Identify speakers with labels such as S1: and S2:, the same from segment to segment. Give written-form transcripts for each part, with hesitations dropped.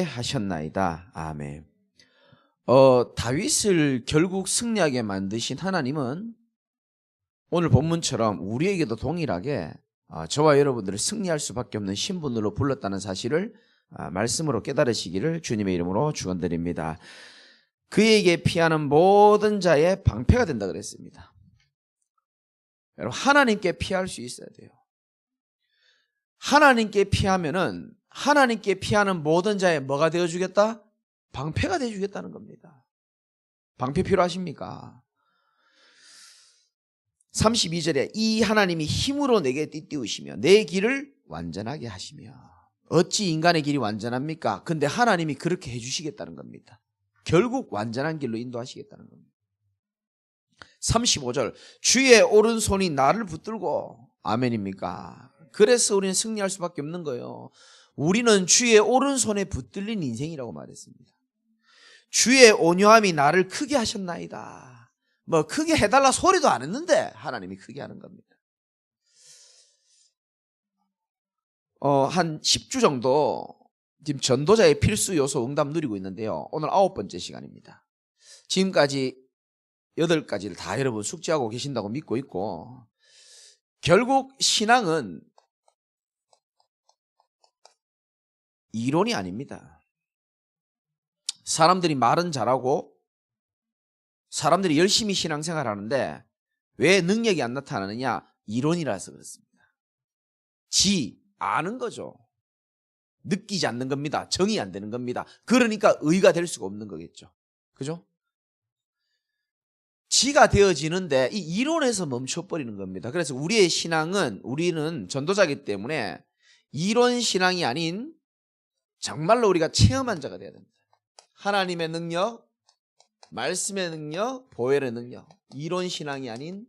S1: 하셨나이다. 아멘. 다윗을 결국 승리하게 만드신 하나님은 오늘 본문처럼 우리에게도 동일하게 저와 여러분들을 승리할 수밖에 없는 신분으로 불렀다는 사실을 말씀으로 깨달으시기를 주님의 이름으로 축원드립니다. 그에게 피하는 모든 자의 방패가 된다 그랬습니다. 여러분, 하나님께 피할 수 있어야 돼요. 하나님께 피하면은 하나님께 피하는 모든 자의 뭐가 되어주겠다? 방패가 되어주겠다는 겁니다. 방패 필요하십니까? 32절에 이 하나님이 힘으로 내게 띠띠우시며 내 길을 완전하게 하시며. 어찌 인간의 길이 완전합니까? 근데 하나님이 그렇게 해주시겠다는 겁니다. 결국 완전한 길로 인도하시겠다는 겁니다. 35절 주의 오른손이 나를 붙들고. 아멘입니까? 그래서 우리는 승리할 수밖에 없는 거예요. 우리는 주의 오른손에 붙들린 인생이라고 말했습니다. 주의 온유함이 나를 크게 하셨나이다. 뭐 크게 해달라 소리도 안 했는데 하나님이 크게 하는 겁니다. 한 10주 정도 지금 전도자의 필수 요소 응답 누리고 있는데요. 오늘 9번째 시간입니다. 지금까지 8가지를 다 여러분 숙지하고 계신다고 믿고 있고, 결국 신앙은 이론이 아닙니다. 사람들이 말은 잘하고 사람들이 열심히 신앙생활 하는데 왜 능력이 안 나타나느냐? 이론이라서 그렇습니다. 아는 거죠. 느끼지 않는 겁니다. 정이 안 되는 겁니다. 그러니까 의가 될 수가 없는 거겠죠. 그죠? 지가 되어지는데 이 이론에서 멈춰버리는 겁니다. 그래서 우리의 신앙은, 우리는 전도자이기 때문에 이론 신앙이 아닌 정말로 우리가 체험한 자가 돼야 됩니다. 하나님의 능력, 말씀의 능력, 보혈의 능력, 이론 신앙이 아닌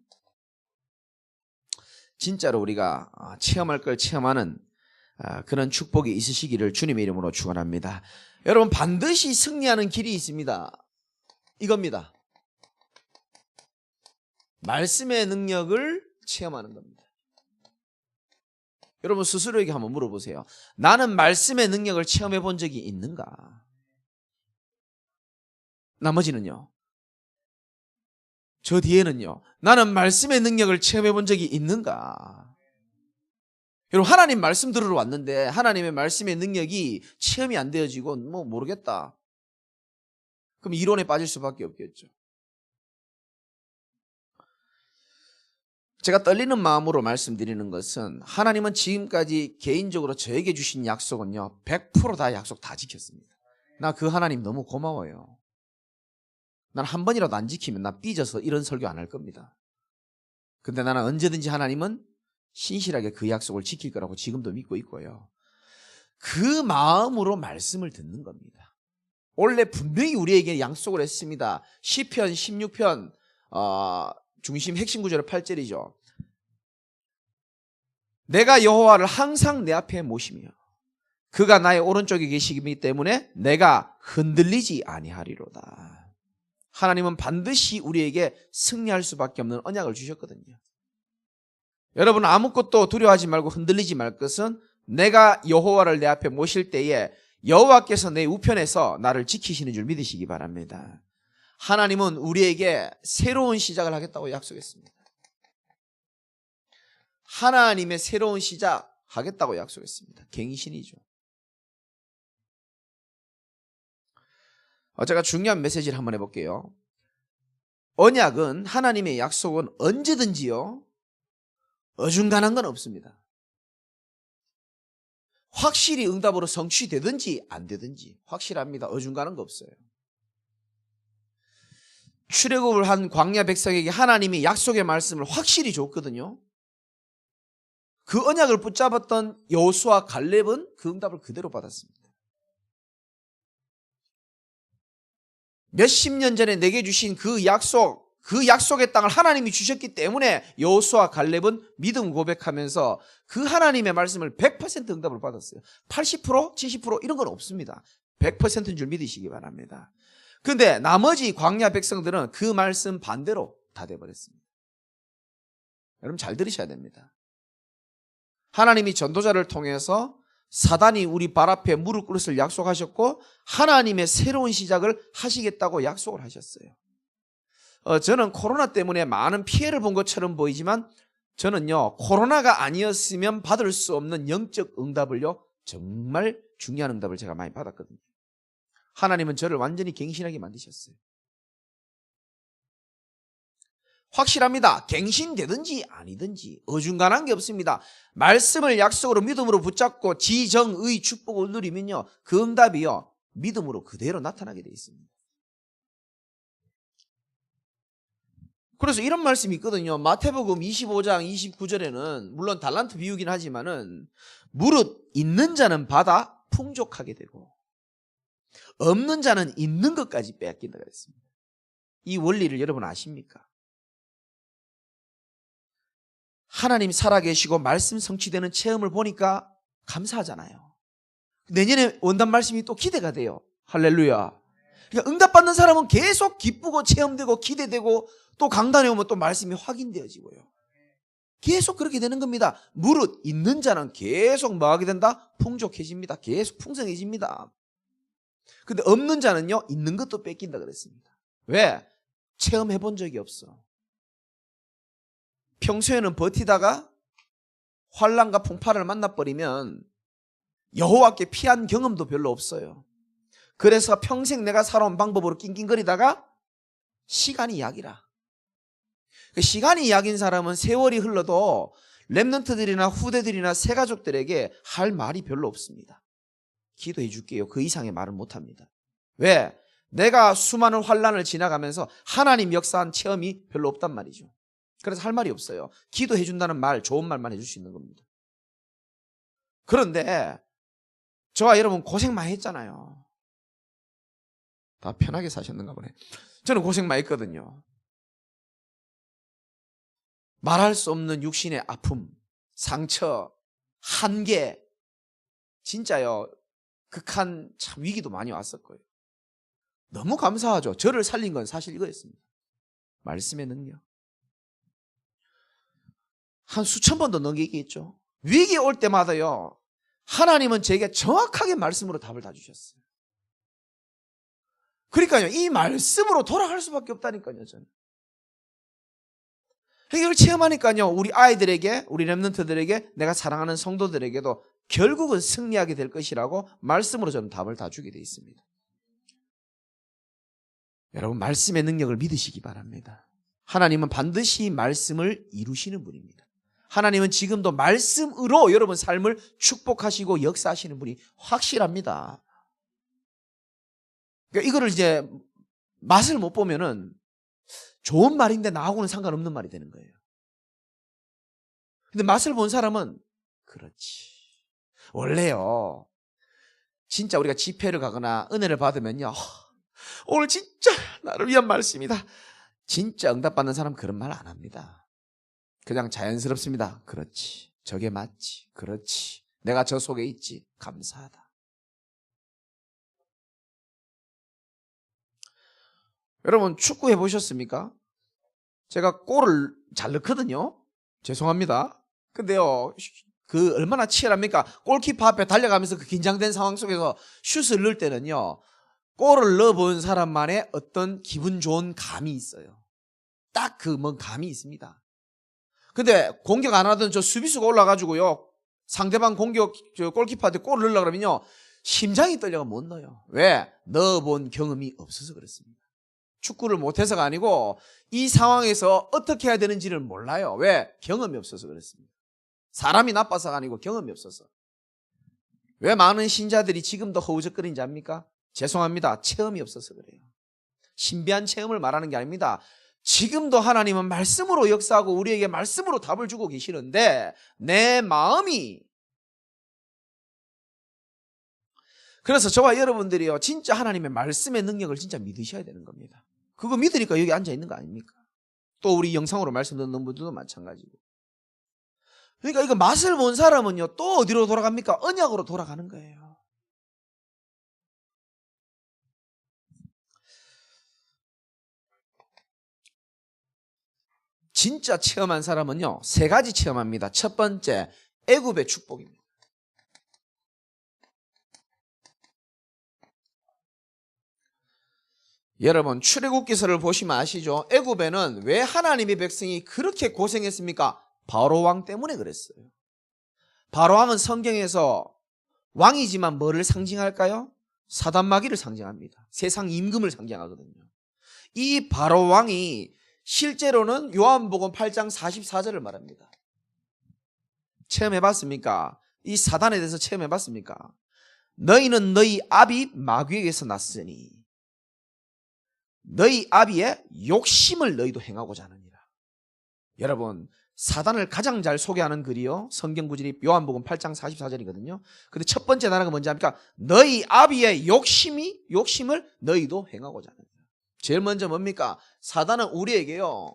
S1: 진짜로 우리가 체험할 걸 체험하는 그런 축복이 있으시기를 주님의 이름으로 축원합니다. 여러분, 반드시 승리하는 길이 있습니다. 이겁니다. 말씀의 능력을 체험하는 겁니다. 여러분 스스로에게 한번 물어보세요. 나는 말씀의 능력을 체험해 본 적이 있는가? 나머지는요? 저 뒤에는요? 나는 말씀의 능력을 체험해 본 적이 있는가? 여러분, 하나님 말씀 들으러 왔는데 하나님의 말씀의 능력이 체험이 안 되어지고 뭐 모르겠다. 그럼 이론에 빠질 수밖에 없겠죠. 제가 떨리는 마음으로 말씀드리는 것은, 하나님은 지금까지 개인적으로 저에게 주신 약속은요 100% 다 약속 다 지켰습니다. 나 그 하나님 너무 고마워요. 난 한 번이라도 안 지키면 나 삐져서 이런 설교 안 할 겁니다. 근데 나는 언제든지 하나님은 신실하게 그 약속을 지킬 거라고 지금도 믿고 있고요. 그 마음으로 말씀을 듣는 겁니다. 원래 분명히 우리에게 약속을 했습니다. 시편 16편 중심 핵심 구절의 8절이죠. 내가 여호와를 항상 내 앞에 모시며 그가 나의 오른쪽에 계시기 때문에 내가 흔들리지 아니하리로다. 하나님은 반드시 우리에게 승리할 수밖에 없는 언약을 주셨거든요. 여러분, 아무것도 두려워하지 말고 흔들리지 말 것은, 내가 여호와를 내 앞에 모실 때에 여호와께서 내 우편에서 나를 지키시는 줄 믿으시기 바랍니다. 하나님은 우리에게 새로운 시작을 하겠다고 약속했습니다. 하나님의 새로운 시작 하겠다고 약속했습니다. 갱신이죠. 제가 중요한 메시지를 한번 해볼게요. 언약은, 하나님의 약속은 언제든지요 어중간한 건 없습니다. 확실히 응답으로 성취되든지 안 되든지 확실합니다. 어중간한 거 없어요. 출애굽을 한 광야 백성에게 하나님이 약속의 말씀을 확실히 줬거든요. 그 언약을 붙잡았던 여호수아 갈렙은 그 응답을 그대로 받았습니다. 몇십 년 전에 내게 주신 그 약속의 땅을 하나님이 주셨기 때문에 여호수아 갈렙은 믿음 고백하면서 그 하나님의 말씀을 100% 응답을 받았어요. 80%, 70% 이런 건 없습니다. 100%인 줄 믿으시기 바랍니다. 그런데 나머지 광야 백성들은 그 말씀 반대로 다 돼버렸습니다. 여러분 잘 들으셔야 됩니다. 하나님이 전도자를 통해서 사단이 우리 발 앞에 무릎 꿇을 약속하셨고 하나님의 새로운 시작을 하시겠다고 약속을 하셨어요. 저는 코로나 때문에 많은 피해를 본 것처럼 보이지만 저는요, 코로나가 아니었으면 받을 수 없는 영적 응답을요, 정말 중요한 응답을 제가 많이 받았거든요. 하나님은 저를 완전히 갱신하게 만드셨어요. 확실합니다. 갱신되든지 아니든지 어중간한 게 없습니다. 말씀을 약속으로 믿음으로 붙잡고 지정의 축복을 누리면요, 그 응답이요, 믿음으로 그대로 나타나게 되어 있습니다. 그래서 이런 말씀이 있거든요. 마태복음 25장 29절에는 물론 달란트 비유긴 하지만은 무릇 있는 자는 받아 풍족하게 되고 없는 자는 있는 것까지 빼앗긴다 그랬습니다. 이 원리를 여러분 아십니까? 하나님 살아계시고 말씀 성취되는 체험을 보니까 감사하잖아요. 내년에 원단 말씀이 또 기대가 돼요. 할렐루야. 그러니까 응답받는 사람은 계속 기쁘고 체험되고 기대되고 또 강단에 오면 또 말씀이 확인되어지고요. 계속 그렇게 되는 겁니다. 무릇 있는 자는 계속 뭐하게 된다? 풍족해집니다. 계속 풍성해집니다. 근데 없는 자는요, 있는 것도 뺏긴다 그랬습니다. 왜? 체험해 본 적이 없어. 평소에는 버티다가 환난과 풍파를 만나버리면 여호와께 피한 경험도 별로 없어요. 그래서 평생 내가 살아온 방법으로 낑낑거리다가 시간이 약이라. 시간이 약인 사람은 세월이 흘러도 렘넌트들이나 후대들이나 새가족들에게 할 말이 별로 없습니다. 기도해 줄게요. 그 이상의 말을 못합니다. 왜? 내가 수많은 환난을 지나가면서 하나님 역사한 체험이 별로 없단 말이죠. 그래서 할 말이 없어요. 기도해 준다는 말, 좋은 말만 해줄 수 있는 겁니다. 그런데 저와 여러분 고생 많이 했잖아요. 다 편하게 사셨는가 보네. 저는 고생 많이 했거든요. 말할 수 없는 육신의 아픔, 상처, 한계, 진짜요, 극한 참 위기도 많이 왔었고요. 너무 감사하죠. 저를 살린 건 사실 이거였습니다. 말씀의 능력. 한 수천 번도 넘게 얘기했죠. 위기 올 때마다요, 하나님은 제게 정확하게 말씀으로 답을 다 주셨어요. 그러니까요, 이 말씀으로 돌아갈 수밖에 없다니까요, 저는. 이걸 체험하니까요, 우리 아이들에게, 우리 렘넌트들에게, 내가 사랑하는 성도들에게도 결국은 승리하게 될 것이라고 말씀으로 저는 답을 다 주게 되어 있습니다. 여러분, 말씀의 능력을 믿으시기 바랍니다. 하나님은 반드시 말씀을 이루시는 분입니다. 하나님은 지금도 말씀으로 여러분 삶을 축복하시고 역사하시는 분이 확실합니다. 그러니까 이거를 이제 맛을 못 보면은 좋은 말인데 나하고는 상관없는 말이 되는 거예요. 근데 맛을 본 사람은 그렇지. 원래요, 진짜 우리가 집회를 가거나 은혜를 받으면요, 오늘 진짜 나를 위한 말씀이다. 진짜 응답받는 사람 그런 말 안 합니다. 그냥 자연스럽습니다. 그렇지. 저게 맞지. 그렇지. 내가 저 속에 있지. 감사하다. 여러분 축구 해보셨습니까? 제가 골을 잘 넣거든요. 죄송합니다. 근데요, 그 얼마나 치열합니까? 골키퍼 앞에 달려가면서 그 긴장된 상황 속에서 슛을 넣을 때는요, 골을 넣어본 사람만의 어떤 기분 좋은 감이 있어요. 딱 그 뭔 감이 있습니다. 근데 공격 안 하던 저 수비수가 올라가지고요, 상대방 공격 저 골키퍼한테 골을 넣으려고 그러면요, 심장이 떨려가 못 넣어요. 왜? 넣어본 경험이 없어서 그렇습니다. 축구를 못해서가 아니고 이 상황에서 어떻게 해야 되는지를 몰라요. 왜? 경험이 없어서 그렇습니다. 사람이 나빠서가 아니고 경험이 없어서. 왜 많은 신자들이 지금도 허우적거리는지 압니까? 죄송합니다. 체험이 없어서 그래요. 신비한 체험을 말하는 게 아닙니다. 지금도 하나님은 말씀으로 역사하고 우리에게 말씀으로 답을 주고 계시는데 내 마음이, 그래서 저와 여러분들이요, 진짜 하나님의 말씀의 능력을 진짜 믿으셔야 되는 겁니다. 그거 믿으니까 여기 앉아 있는 거 아닙니까? 또 우리 영상으로 말씀 듣는 분들도 마찬가지고. 그러니까 이거 맛을 본 사람은요, 또 어디로 돌아갑니까? 언약으로 돌아가는 거예요. 진짜 체험한 사람은요, 세 가지 체험합니다. 첫 번째, 애굽의 축복입니다. 여러분 출애굽기서를 보시면 아시죠? 애굽에는 왜 하나님의 백성이 그렇게 고생했습니까? 바로 왕 때문에 그랬어요. 바로 왕은 성경에서 왕이지만 뭐를 상징할까요? 사단마귀를 상징합니다. 세상 임금을 상징하거든요. 이 바로 왕이 실제로는 요한복음 8장 44절을 말합니다. 체험해봤습니까? 이 사단에 대해서 체험해봤습니까? 너희는 너희 아비 마귀에게서 났으니 너희 아비의 욕심을 너희도 행하고자 하느니라. 여러분 사단을 가장 잘 소개하는 글이요 성경 구절이 요한복음 8장 44절이거든요. 근데 첫 번째 단어가 뭔지 압니까? 너희 아비의 욕심을 너희도 행하고자 하느니라. 제일 먼저 뭡니까? 사단은 우리에게요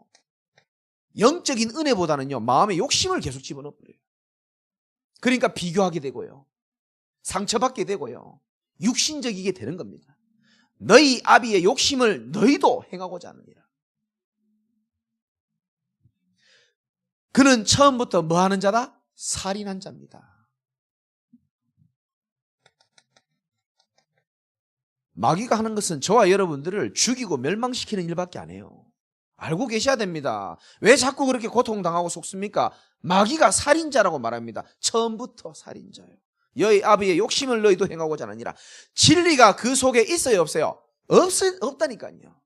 S1: 영적인 은혜보다는요 마음의 욕심을 계속 집어넣어버려요. 그러니까 비교하게 되고요 상처받게 되고요 육신적이게 되는 겁니다. 너희 아비의 욕심을 너희도 행하고자 하느니라. 그는 처음부터 뭐 하는 자다? 살인한 자입니다. 마귀가 하는 것은 저와 여러분들을 죽이고 멸망시키는 일밖에 안 해요. 알고 계셔야 됩니다. 왜 자꾸 그렇게 고통당하고 속습니까? 마귀가 살인자라고 말합니다. 처음부터 살인자예요. 너희 아비의 욕심을 너희도 행하고자 하느니라. 진리가 그 속에 있어요 없어요? 없다니까요.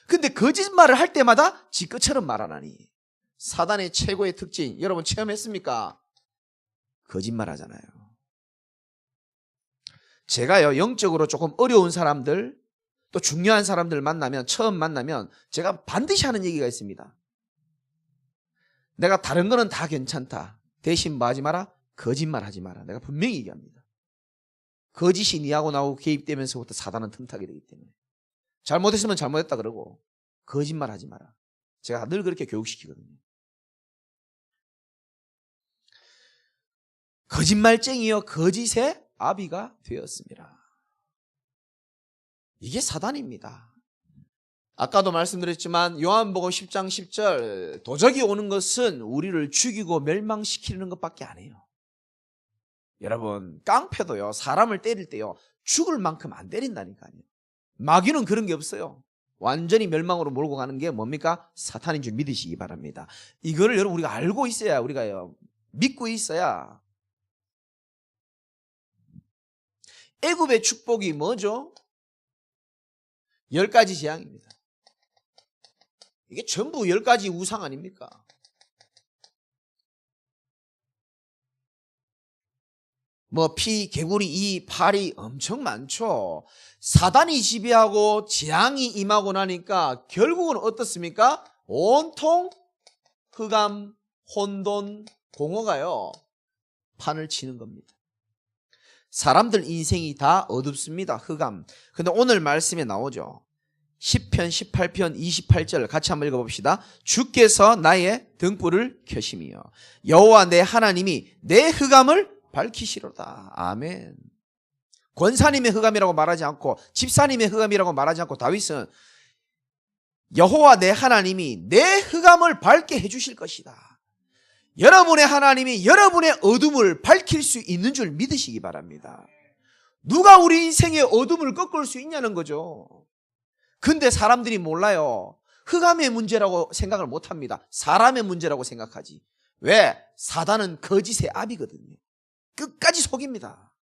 S1: 근데 거짓말을 할 때마다 지 것처럼 말하나니. 사단의 최고의 특징 여러분 체험했습니까? 거짓말 하잖아요. 제가요 영적으로 조금 어려운 사람들 또 중요한 사람들 만나면 처음 만나면 제가 반드시 하는 얘기가 있습니다. 내가 다른 거는 다 괜찮다. 대신 뭐 하지 마라? 거짓말 하지 마라. 내가 분명히 얘기합니다. 거짓이 니하고 나하고 개입되면서부터 사단은 틈타게 되기 때문에 잘못했으면 잘못했다 그러고 거짓말 하지 마라. 제가 늘 그렇게 교육시키거든요. 거짓말쟁이여 거짓의 아비가 되었습니다. 이게 사단입니다. 아까도 말씀드렸지만 요한복음 10장 10절 도적이 오는 것은 우리를 죽이고 멸망시키는 것밖에 안 해요. 여러분 깡패도요 사람을 때릴 때요 죽을 만큼 안 때린다니까요. 마귀는 그런 게 없어요. 완전히 멸망으로 몰고 가는 게 뭡니까? 사탄인 줄 믿으시기 바랍니다. 이거를 여러분 우리가 알고 있어야 우리가요 믿고 있어야. 애굽의 축복이 뭐죠? 10가지 재앙입니다. 이게 전부 10가지 우상 아닙니까? 뭐 피, 개구리, 이, 파리 엄청 많죠. 사단이 지배하고 재앙이 임하고 나니까 결국은 어떻습니까? 온통 흑암, 혼돈, 공허가요 판을 치는 겁니다. 사람들 인생이 다 어둡습니다. 흑암. 근데 오늘 말씀에 나오죠. 10편, 18편, 28절 같이 한번 읽어봅시다. 주께서 나의 등불을 켜심이여 여호와 내 하나님이 내 흑암을 밝히시로다. 아멘. 권사님의 흑암이라고 말하지 않고 집사님의 흑암이라고 말하지 않고 다윗은 여호와 내 하나님이 내 흑암을 밝게 해주실 것이다. 여러분의 하나님이 여러분의 어둠을 밝힐 수 있는 줄 믿으시기 바랍니다. 누가 우리 인생의 어둠을 꺾을 수 있냐는 거죠. 근데 사람들이 몰라요. 흑암의 문제라고 생각을 못합니다. 사람의 문제라고 생각하지. 왜? 사단은 거짓의 아비거든요. 끝까지 속입니다.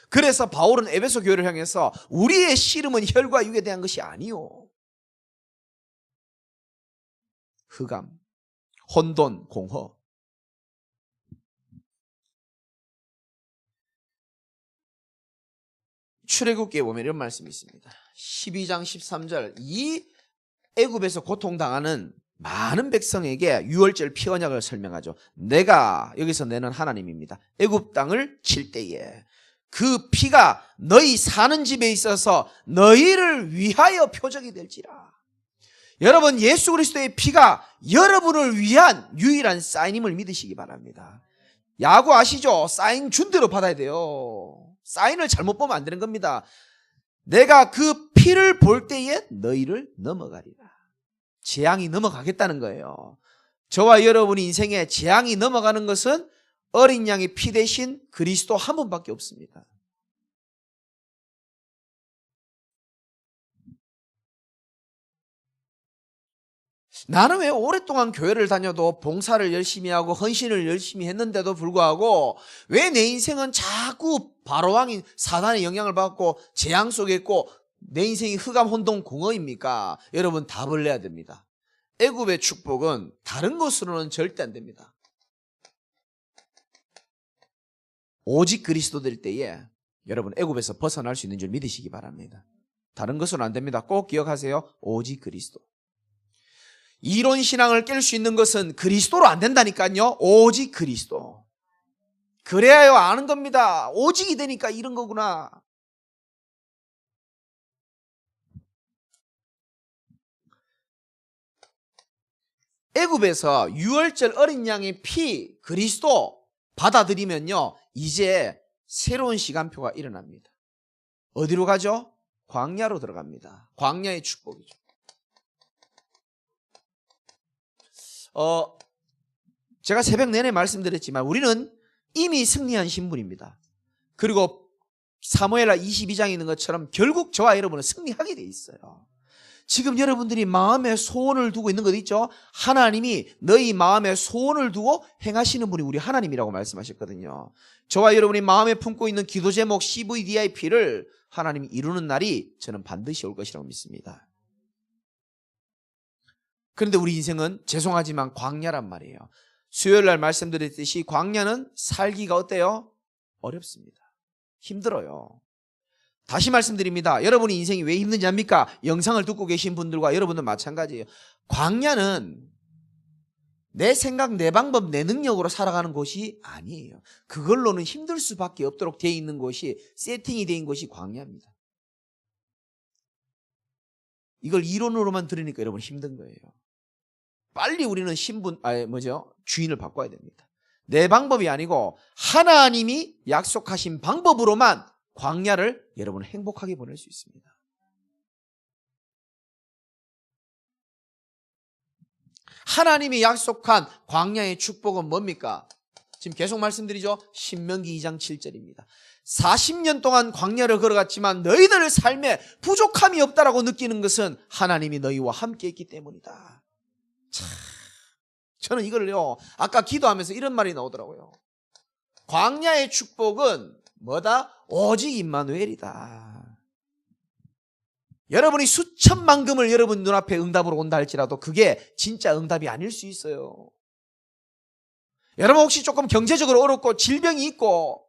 S1: 그래서 바울은 에베소 교회를 향해서 우리의 씨름은 혈과 육에 대한 것이 아니요 흑암, 혼돈, 공허. 출애굽기에 보면 이런 말씀이 있습니다. 12장 13절 이 애굽에서 고통당하는 많은 백성에게 유월절 피 언약을 설명하죠. 내가 여기서 내는 하나님입니다. 애굽 땅을 칠 때에 그 피가 너희 사는 집에 있어서 너희를 위하여 표적이 될지라. 여러분 예수 그리스도의 피가 여러분을 위한 유일한 사인임을 믿으시기 바랍니다. 야구 아시죠? 사인 준 대로 받아야 돼요. 사인을 잘못 보면 안 되는 겁니다. 내가 그 피를 볼 때에 너희를 넘어가리라. 재앙이 넘어가겠다는 거예요. 저와 여러분이 인생에 재앙이 넘어가는 것은 어린 양의 피 대신 그리스도 한 분밖에 없습니다. 나는 왜 오랫동안 교회를 다녀도 봉사를 열심히 하고 헌신을 열심히 했는데도 불구하고 왜 내 인생은 자꾸 바로왕인 사단의 영향을 받고 재앙 속에 있고 내 인생이 흑암혼동 공허입니까? 여러분 답을 내야 됩니다. 애굽의 축복은 다른 것으로는 절대 안 됩니다. 오직 그리스도 될 때에 여러분 애굽에서 벗어날 수 있는 줄 믿으시기 바랍니다. 다른 것으로는 안 됩니다. 꼭 기억하세요. 오직 그리스도. 이론 신앙을 깰 수 있는 것은 그리스도로 안 된다니까요. 오직 그리스도. 그래야요 아는 겁니다. 오직이 되니까 이런 거구나. 애굽에서 유월절 어린 양의 피 그리스도 받아들이면요 이제 새로운 시간표가 일어납니다. 어디로 가죠? 광야로 들어갑니다. 광야의 축복이죠. 제가 새벽 내내 말씀드렸지만 우리는 이미 승리한 신분입니다. 그리고 사무엘하 22장에 있는 것처럼 결국 저와 여러분은 승리하게 돼 있어요. 지금 여러분들이 마음에 소원을 두고 있는 것 있죠? 하나님이 너희 마음에 소원을 두고 행하시는 분이 우리 하나님이라고 말씀하셨거든요. 저와 여러분이 마음에 품고 있는 기도 제목 CVDIP를 하나님이 이루는 날이 저는 반드시 올 것이라고 믿습니다. 그런데 우리 인생은 죄송하지만 광야란 말이에요. 수요일 날 말씀드렸듯이 광야는 살기가 어때요? 어렵습니다. 힘들어요. 다시 말씀드립니다. 여러분이 인생이 왜 힘든지 압니까? 영상을 듣고 계신 분들과 여러분도 마찬가지예요. 광야는 내 생각, 내 방법, 내 능력으로 살아가는 곳이 아니에요. 그걸로는 힘들 수밖에 없도록 되어 있는 곳이 세팅이 되어 있는 곳이 광야입니다. 이걸 이론으로만 들으니까 여러분 힘든 거예요. 빨리 우리는 주인을 바꿔야 됩니다. 내 방법이 아니고 하나님이 약속하신 방법으로만 광야를 여러분은 행복하게 보낼 수 있습니다. 하나님이 약속한 광야의 축복은 뭡니까? 지금 계속 말씀드리죠. 신명기 2장 7절입니다. 40년 동안 광야를 걸어갔지만 너희들 삶에 부족함이 없다라고 느끼는 것은 하나님이 너희와 함께 있기 때문이다. 참, 저는 이걸요 아까 기도하면서 이런 말이 나오더라고요. 광야의 축복은 뭐다? 오직 임마누엘이다. 여러분이 수천만 금을 여러분 눈앞에 응답으로 온다 할지라도 그게 진짜 응답이 아닐 수 있어요. 여러분 혹시 조금 경제적으로 어렵고 질병이 있고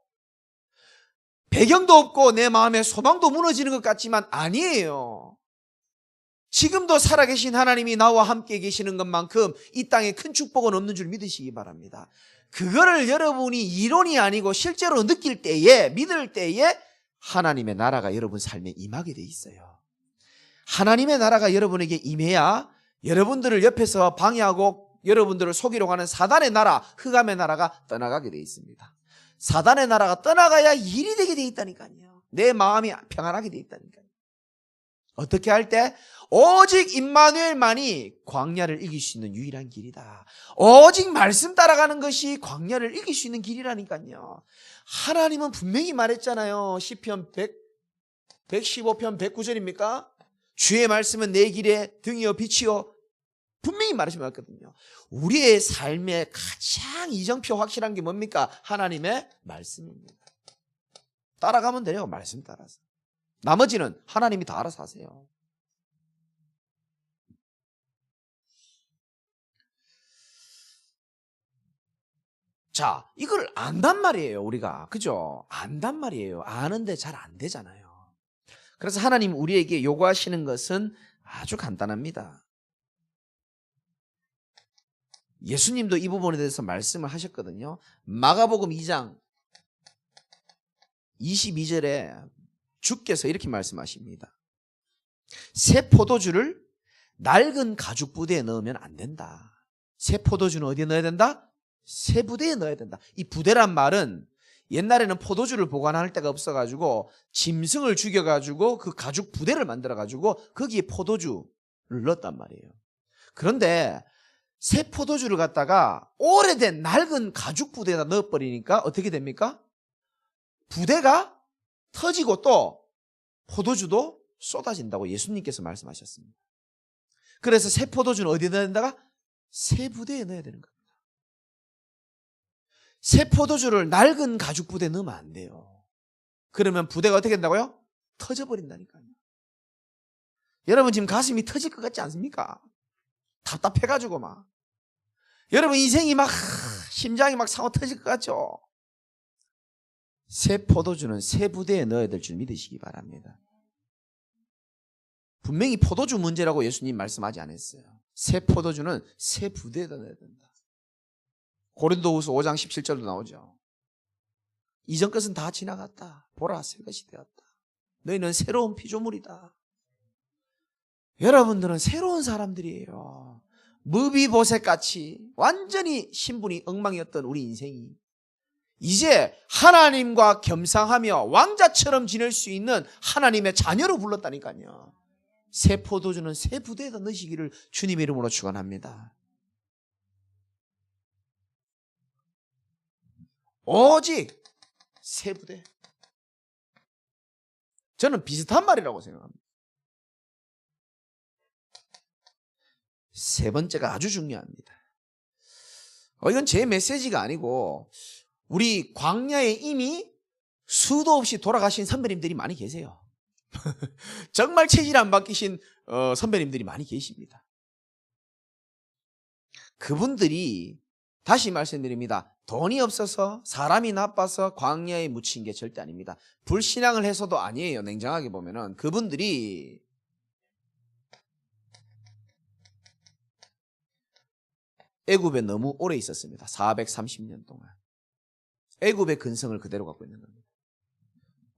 S1: 배경도 없고 내 마음에 소망도 무너지는 것 같지만 아니에요. 지금도 살아계신 하나님이 나와 함께 계시는 것만큼 이 땅에 큰 축복은 없는 줄 믿으시기 바랍니다. 그거를 여러분이 이론이 아니고 실제로 느낄 때에, 믿을 때에 하나님의 나라가 여러분 삶에 임하게 돼 있어요. 하나님의 나라가 여러분에게 임해야 여러분들을 옆에서 방해하고 여러분들을 속이려고 하는 사단의 나라, 흑암의 나라가 떠나가게 돼 있습니다. 사단의 나라가 떠나가야 일이 되게 돼 있다니까요. 내 마음이 평안하게 돼 있다니까요. 어떻게 할 때? 오직 임마누엘만이 광야를 이길 수 있는 유일한 길이다. 오직 말씀 따라가는 것이 광야를 이길 수 있는 길이라니까요. 하나님은 분명히 말했잖아요. 시편 115편 109절입니까? 주의 말씀은 내 길에 등이요 빛이요. 분명히 말씀하셨거든요. 우리의 삶의 가장 이정표 확실한 게 뭡니까? 하나님의 말씀입니다. 따라가면 돼요. 말씀 따라서. 나머지는 하나님이 다 알아서 하세요. 자, 이걸 안단 말이에요, 우리가. 그죠? 안단 말이에요. 아는데 잘 안 되잖아요. 그래서 하나님 우리에게 요구하시는 것은 아주 간단합니다. 예수님도 이 부분에 대해서 말씀을 하셨거든요. 마가복음 2장 22절에 주께서 이렇게 말씀하십니다. 새 포도주를 낡은 가죽 부대에 넣으면 안 된다. 새 포도주는 어디에 넣어야 된다? 새 부대에 넣어야 된다. 이 부대란 말은 옛날에는 포도주를 보관할 데가 없어가지고 짐승을 죽여가지고 그 가죽 부대를 만들어가지고 거기에 포도주를 넣었단 말이에요. 그런데 새 포도주를 갖다가 오래된 낡은 가죽 부대에다 넣어버리니까 어떻게 됩니까? 부대가 터지고 또 포도주도 쏟아진다고 예수님께서 말씀하셨습니다. 그래서 새 포도주는 어디에 넣어야 된다가? 새 부대에 넣어야 되는 겁니다. 새 포도주를 낡은 가죽 부대에 넣으면 안 돼요. 그러면 부대가 어떻게 된다고요? 터져버린다니까요. 여러분 지금 가슴이 터질 것 같지 않습니까? 답답해가지고 막. 여러분 인생이 막 심장이 막 상어 터질 것 같죠? 새 포도주는 새 부대에 넣어야 될 줄 믿으시기 바랍니다. 분명히 포도주 문제라고 예수님 말씀하지 않았어요. 새 포도주는 새 부대에다 넣어야 된다. 고린도후서 5장 17절도 나오죠. 이전 것은 다 지나갔다. 보라 새 것이 되었다. 너희는 새로운 피조물이다. 여러분들은 새로운 사람들이에요. 무비보셋같이 완전히 신분이 엉망이었던 우리 인생이 이제 하나님과 겸상하며 왕자처럼 지낼 수 있는 하나님의 자녀로 불렀다니까요. 새 포도주는 새 부대에다 넣으시기를 주님의 이름으로 축원합니다. 오직 새 부대. 저는 비슷한 말이라고 생각합니다. 세 번째가 아주 중요합니다. 이건 제 메시지가 아니고 우리 광야에 이미 수도 없이 돌아가신 선배님들이 많이 계세요. 정말 체질 안 바뀌신 선배님들이 많이 계십니다. 그분들이 다시 말씀드립니다. 돈이 없어서 사람이 나빠서 광야에 묻힌 게 절대 아닙니다. 불신앙을 해서도 아니에요. 냉정하게 보면은 그분들이 애굽에 너무 오래 있었습니다. 430년 동안. 애굽의 근성을 그대로 갖고 있는 겁니다.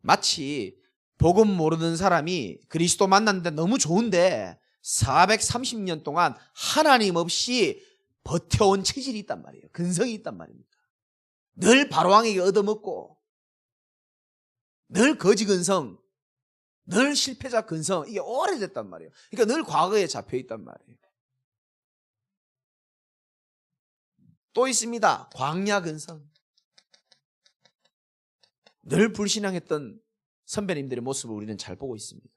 S1: 마치 복음 모르는 사람이 그리스도 만났는데 너무 좋은데 430년 동안 하나님 없이 버텨온 체질이 있단 말이에요. 근성이 있단 말입니다. 늘 바로왕에게 얻어먹고 늘 거지 근성, 늘 실패자 근성, 이게 오래됐단 말이에요. 그러니까 늘 과거에 잡혀있단 말이에요. 또 있습니다. 광야 근성. 늘 불신앙했던 선배님들의 모습을 우리는 잘 보고 있습니다.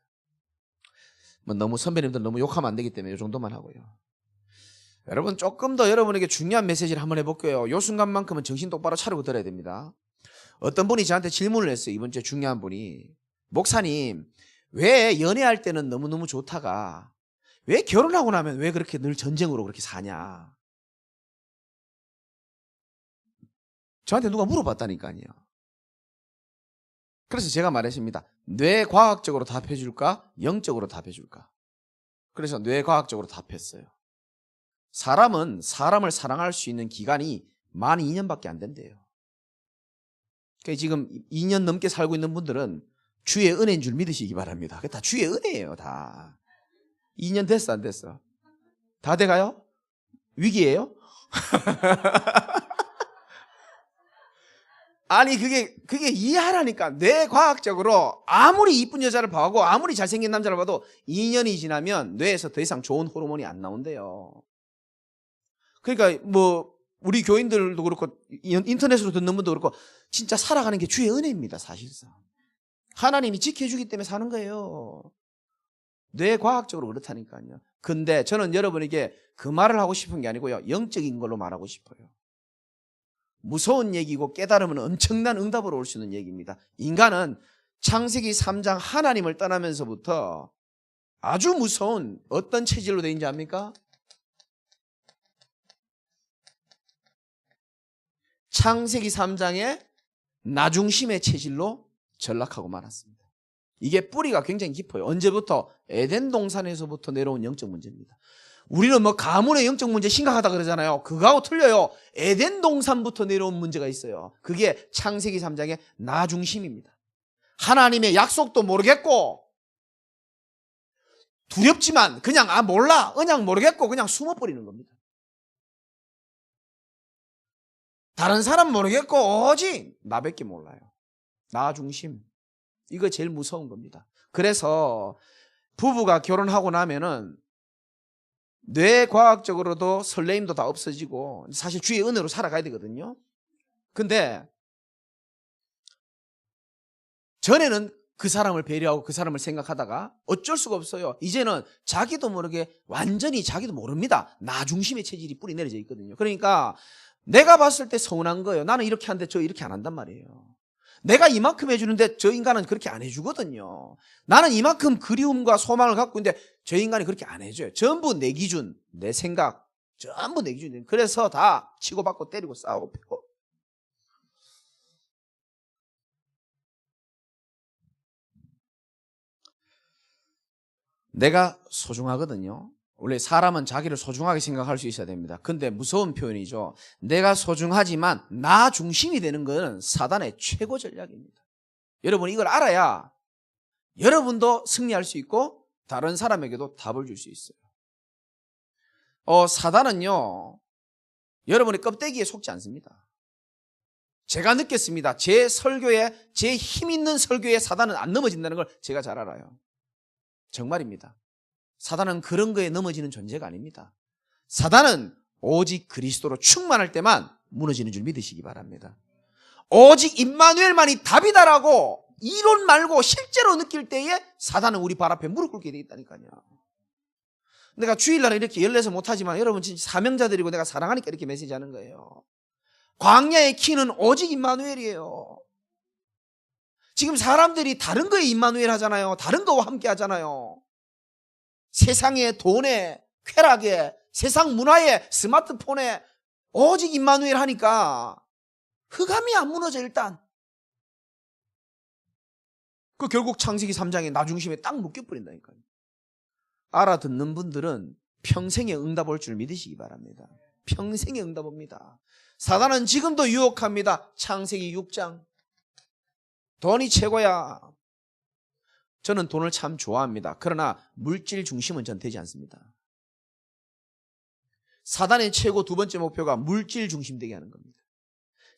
S1: 너무 선배님들 너무 욕하면 안 되기 때문에 이 정도만 하고요. 여러분 조금 더 여러분에게 중요한 메시지를 한번 해볼게요. 이 순간만큼은 정신 똑바로 차리고 들어야 됩니다. 어떤 분이 저한테 질문을 했어요. 이번 주에 중요한 분이. 목사님, 왜 연애할 때는 너무너무 좋다가 왜 결혼하고 나면 왜 그렇게 늘 전쟁으로 그렇게 사냐? 저한테 누가 물어봤다니까요. 그래서 제가 말했습니다. 뇌과학적으로 답해줄까? 영적으로 답해줄까? 그래서 뇌과학적으로 답했어요. 사람은 사람을 사랑할 수 있는 기간이 만 2년밖에 안 된대요. 그러니까 지금 2년 넘게 살고 있는 분들은 주의 은혜인 줄 믿으시기 바랍니다. 그게 다 주의 은혜예요, 다. 2년 됐어, 안 됐어? 다 돼가요? 위기예요? 아니 그게 이해하라니까. 뇌과학적으로 아무리 이쁜 여자를 봐도 아무리 잘생긴 남자를 봐도 2년이 지나면 뇌에서 더 이상 좋은 호르몬이 안 나온대요. 그러니까 뭐 우리 교인들도 그렇고 인터넷으로 듣는 분도 그렇고 진짜 살아가는 게 주의 은혜입니다. 사실상 하나님이 지켜주기 때문에 사는 거예요. 뇌과학적으로 그렇다니까요. 근데 저는 여러분에게 그 말을 하고 싶은 게 아니고요, 영적인 걸로 말하고 싶어요. 무서운 얘기고 깨달으면 엄청난 응답으로 올 수 있는 얘기입니다. 인간은 창세기 3장 하나님을 떠나면서부터 아주 무서운 어떤 체질로 되어 있는지 압니까? 창세기 3장의 나중심의 체질로 전락하고 말았습니다. 이게 뿌리가 굉장히 깊어요. 언제부터? 에덴 동산에서부터 내려온 영적 문제입니다. 우리는 뭐 가문의 영적 문제 심각하다 그러잖아요. 그거하고 틀려요. 에덴 동산부터 내려온 문제가 있어요. 그게 창세기 3장의 나중심입니다. 하나님의 약속도 모르겠고 두렵지만 그냥 몰라, 그냥 모르겠고 그냥 숨어버리는 겁니다. 다른 사람 모르겠고 오직 나밖에 몰라요. 나 중심. 이거 제일 무서운 겁니다. 그래서 부부가 결혼하고 나면은 뇌과학적으로도 설레임도 다 없어지고 사실 주의 은혜로 살아가야 되거든요. 근데 전에는 그 사람을 배려하고 그 사람을 생각하다가 어쩔 수가 없어요. 이제는 자기도 모르게 완전히 자기도 모릅니다. 나 중심의 체질이 뿌리 내려져 있거든요. 그러니까 내가 봤을 때 서운한 거예요. 나는 이렇게 하는데 저 이렇게 안 한단 말이에요. 내가 이만큼 해주는데 저 인간은 그렇게 안 해주거든요. 나는 이만큼 그리움과 소망을 갖고 있는데 저 인간이 그렇게 안 해줘요. 전부 내 기준, 내 생각, 전부 내 기준이에요. 그래서 다 치고받고 때리고 싸우고 패고. 내가 소중하거든요. 원래 사람은 자기를 소중하게 생각할 수 있어야 됩니다. 근데 무서운 표현이죠. 내가 소중하지만 나 중심이 되는 것은 사단의 최고 전략입니다. 여러분 이걸 알아야 여러분도 승리할 수 있고 다른 사람에게도 답을 줄 수 있어요. 사단은요, 여러분의 껍데기에 속지 않습니다. 제가 느꼈습니다. 제 설교에, 제 힘 있는 설교에 사단은 안 넘어진다는 걸 제가 잘 알아요. 정말입니다. 사단은 그런 거에 넘어지는 존재가 아닙니다. 사단은 오직 그리스도로 충만할 때만 무너지는 줄 믿으시기 바랍니다. 오직 임마누엘만이 답이다라고 이론 말고 실제로 느낄 때에 사단은 우리 발 앞에 무릎 꿇게 돼 있다니까요. 내가 주일날에 이렇게 열내서 못하지만 여러분 진짜 사명자들이고 내가 사랑하니까 이렇게 메시지하는 거예요. 광야의 키는 오직 임마누엘이에요. 지금 사람들이 다른 거에 임마누엘 하잖아요. 다른 거와 함께 하잖아요. 세상에, 돈에, 쾌락에, 세상 문화에, 스마트폰에 오직 임마누엘 하니까 흑암이 안 무너져 일단. 그 결국 창세기 3장에 나 중심에 딱 묶여버린다니까요. 알아듣는 분들은 평생에 응답 올 줄 믿으시기 바랍니다. 평생에 응답 옵니다. 사단은 지금도 유혹합니다. 창세기 6장. 돈이 최고야. 저는 돈을 참 좋아합니다. 그러나 물질 중심은 전 되지 않습니다. 사단의 최고 두 번째 목표가 물질 중심되게 하는 겁니다.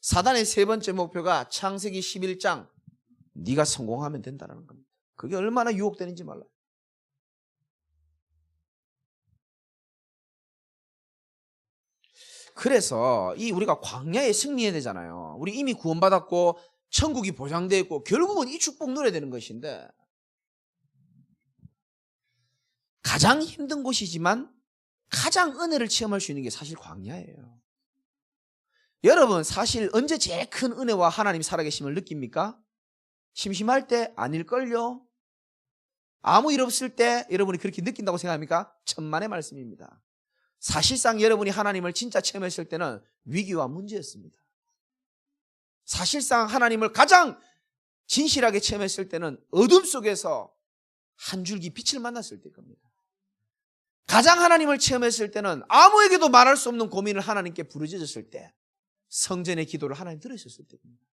S1: 사단의 세 번째 목표가 창세기 11장 네가 성공하면 된다는 겁니다. 그게 얼마나 유혹되는지 몰라요. 그래서 우리가 광야에 승리해야 되잖아요. 우리 이미 구원받았고 천국이 보장되어 있고 결국은 이 축복 누려야 되는 것인데 가장 힘든 곳이지만 가장 은혜를 체험할 수 있는 게 사실 광야예요. 여러분 사실 언제 제일 큰 은혜와 하나님 살아계심을 느낍니까? 심심할 때 아닐걸요? 아무 일 없을 때 여러분이 그렇게 느낀다고 생각합니까? 천만의 말씀입니다. 사실상 여러분이 하나님을 진짜 체험했을 때는 위기와 문제였습니다. 사실상 하나님을 가장 진실하게 체험했을 때는 어둠 속에서 한 줄기 빛을 만났을 때일 겁니다. 가장 하나님을 체험했을 때는 아무에게도 말할 수 없는 고민을 하나님께 부르짖었을 때, 성전의 기도를 하나님 들으셨을 때입니다.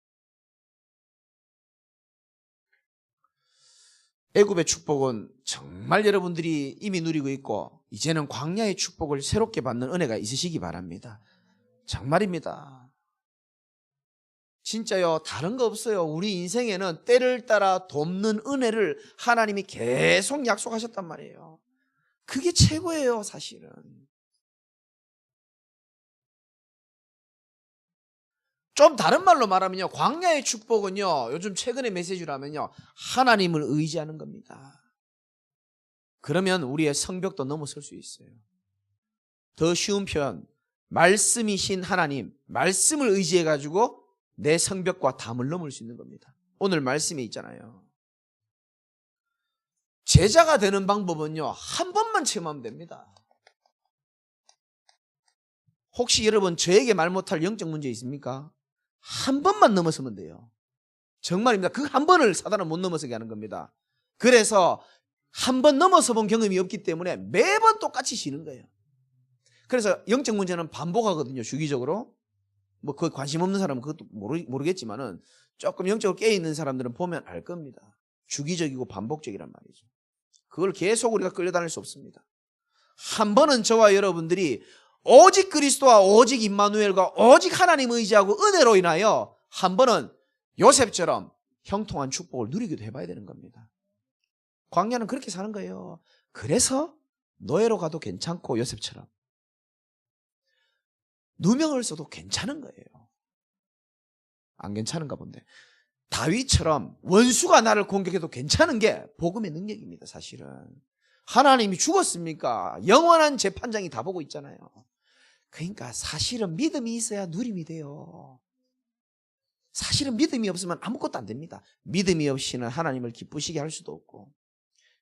S1: 애굽의 축복은 정말 여러분들이 이미 누리고 있고 이제는 광야의 축복을 새롭게 받는 은혜가 있으시기 바랍니다. 정말입니다. 진짜요, 다른 거 없어요. 우리 인생에는 때를 따라 돕는 은혜를 하나님이 계속 약속하셨단 말이에요. 그게 최고예요, 사실은. 좀 다른 말로 말하면요, 광야의 축복은요, 요즘 최근의 메시지로 하면요, 하나님을 의지하는 겁니다. 그러면 우리의 성벽도 넘어설 수 있어요. 더 쉬운 표현, 말씀이신 하나님, 말씀을 의지해가지고 내 성벽과 담을 넘을 수 있는 겁니다. 오늘 말씀에 있잖아요. 제자가 되는 방법은요, 한 번만 체험하면 됩니다. 혹시 여러분 저에게 말 못할 영적 문제 있습니까? 한 번만 넘어서면 돼요. 정말입니다. 그 한 번을 사단은 못 넘어서게 하는 겁니다. 그래서 한 번 넘어서 본 경험이 없기 때문에 매번 똑같이 쉬는 거예요. 그래서 영적 문제는 반복하거든요, 주기적으로. 뭐 그 관심 없는 사람은 그것도 모르겠지만은 조금 영적으로 깨어있는 사람들은 보면 알 겁니다. 주기적이고 반복적이란 말이죠. 그걸 계속 우리가 끌려다닐 수 없습니다. 한 번은 저와 여러분들이 오직 그리스도와 오직 임마누엘과 오직 하나님 의지하고 은혜로 인하여 한 번은 요셉처럼 형통한 축복을 누리기도 해봐야 되는 겁니다. 광야는 그렇게 사는 거예요. 그래서 노예로 가도 괜찮고 요셉처럼 누명을 써도 괜찮은 거예요. 안 괜찮은가 본데. 다윗처럼 원수가 나를 공격해도 괜찮은 게 복음의 능력입니다. 사실은 하나님이 죽었습니까? 영원한 재판장이 다 보고 있잖아요. 그러니까 사실은 믿음이 있어야 누림이 돼요. 사실은 믿음이 없으면 아무것도 안 됩니다. 믿음이 없이는 하나님을 기쁘시게 할 수도 없고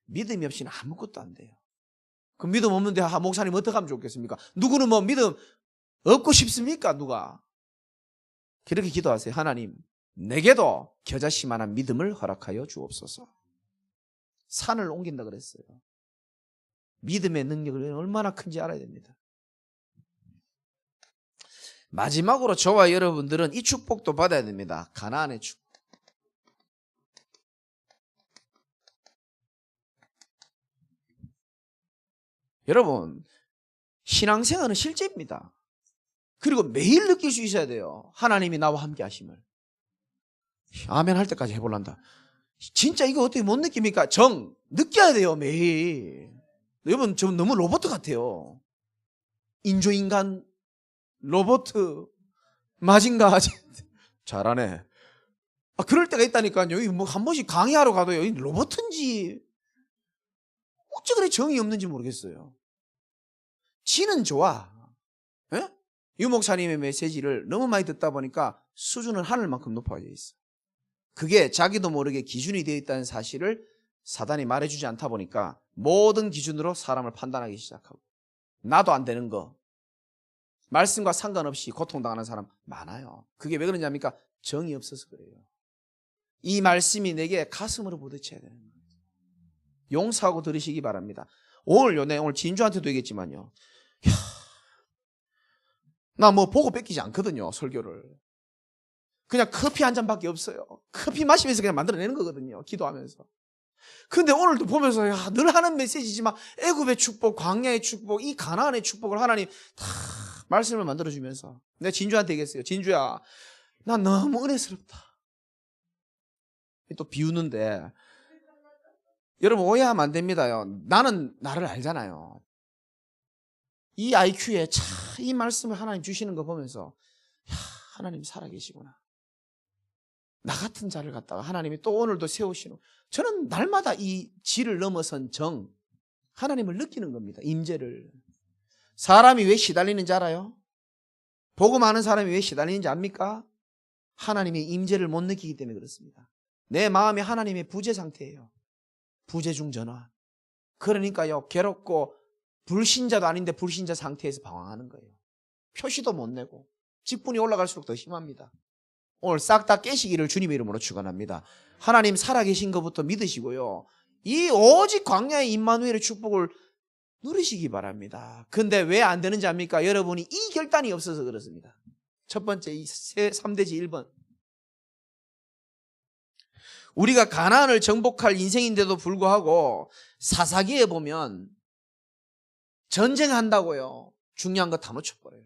S1: 믿음이 없이는 아무것도 안 돼요. 그 믿음 없는데 목사님 어떻게 하면 좋겠습니까? 누구는 뭐 믿음 없고 싶습니까? 누가? 그렇게 기도하세요. 하나님, 내게도 겨자씨만한 믿음을 허락하여 주옵소서. 산을 옮긴다 그랬어요. 믿음의 능력이 얼마나 큰지 알아야 됩니다. 마지막으로 저와 여러분들은 이 축복도 받아야 됩니다. 가나안의 축복. 여러분, 신앙생활은 실제입니다. 그리고 매일 느낄 수 있어야 돼요. 하나님이 나와 함께 하심을. 아멘 할 때까지 해볼란다. 진짜 이거 어떻게 못 느낍니까? 느껴야 돼요, 매일. 여러분, 저 너무 로봇 같아요. 인조인간, 로봇, 마징가. 잘하네. 그럴 때가 있다니까요. 여기 뭐 한 번씩 강의하러 가도 여기 로봇인지, 어째 그래 정이 없는지 모르겠어요. 지는 좋아. 예? 유 목사님의 메시지를 너무 많이 듣다 보니까 수준은 하늘만큼 높아져 있어. 그게 자기도 모르게 기준이 되어 있다는 사실을 사단이 말해주지 않다 보니까 모든 기준으로 사람을 판단하기 시작하고 나도 안 되는 거 말씀과 상관없이 고통당하는 사람 많아요. 그게 왜 그러냐니까 정이 없어서 그래요. 이 말씀이 내게 가슴으로 부딪혀야 되는 거예요. 용서하고 들으시기 바랍니다. 오늘 진주한테도 얘기했지만요. 나 뭐 보고 뺏기지 않거든요. 설교를. 그냥 커피 한 잔밖에 없어요. 커피 마시면서 그냥 만들어내는 거거든요. 기도하면서. 근데 오늘도 보면서 늘 하는 메시지지만 애굽의 축복, 광야의 축복, 이 가나안의 축복을 하나님 다 말씀을 만들어주면서 내가 진주한테 얘기했어요. 진주야, 나 너무 은혜스럽다. 또 비우는데 여러분 오해하면 안 됩니다요. 나는 나를 알잖아요. 이 IQ에 이 말씀을 하나님 주시는 거 보면서 하나님 살아계시구나. 나 같은 자를 갖다가 하나님이 또 오늘도 세우시는, 저는 날마다 이 지를 넘어선 하나님을 느끼는 겁니다. 임재를. 사람이 왜 시달리는지 알아요? 복음 아는 사람이 왜 시달리는지 압니까? 하나님의 임재를 못 느끼기 때문에 그렇습니다. 내 마음이 하나님의 부재 상태예요. 부재 중 전환. 그러니까요, 괴롭고 불신자도 아닌데 불신자 상태에서 방황하는 거예요. 표시도 못 내고 직분이 올라갈수록 더 심합니다. 오늘 싹 다 깨시기를 주님의 이름으로 축원합니다. 하나님 살아계신 것부터 믿으시고요. 이 오직 광야의 임마누엘의 축복을 누리시기 바랍니다. 근데 왜 안 되는지 압니까? 여러분이 이 결단이 없어서 그렇습니다. 첫 번째, 이 3대지 1번. 우리가 가나안을 정복할 인생인데도 불구하고 사사기에 보면 전쟁한다고요. 중요한 거 다 놓쳐버려요.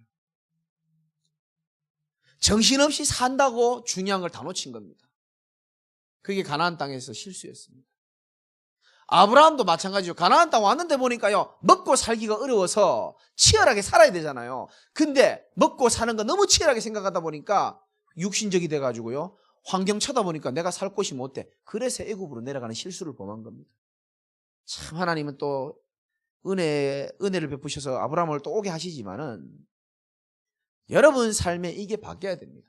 S1: 정신없이 산다고 중요한 걸 다 놓친 겁니다. 그게 가나안 땅에서 실수였습니다. 아브라함도 마찬가지죠. 가나안 땅 왔는데 보니까요, 먹고 살기가 어려워서 치열하게 살아야 되잖아요. 근데 먹고 사는 거 너무 치열하게 생각하다 보니까 육신적이 돼가지고요, 환경 쳐다보니까 내가 살 곳이 못 돼. 그래서 애굽으로 내려가는 실수를 범한 겁니다. 참 하나님은 또 은혜를 베푸셔서 아브라함을 또 오게 하시지만은 여러분 삶에 이게 바뀌어야 됩니다.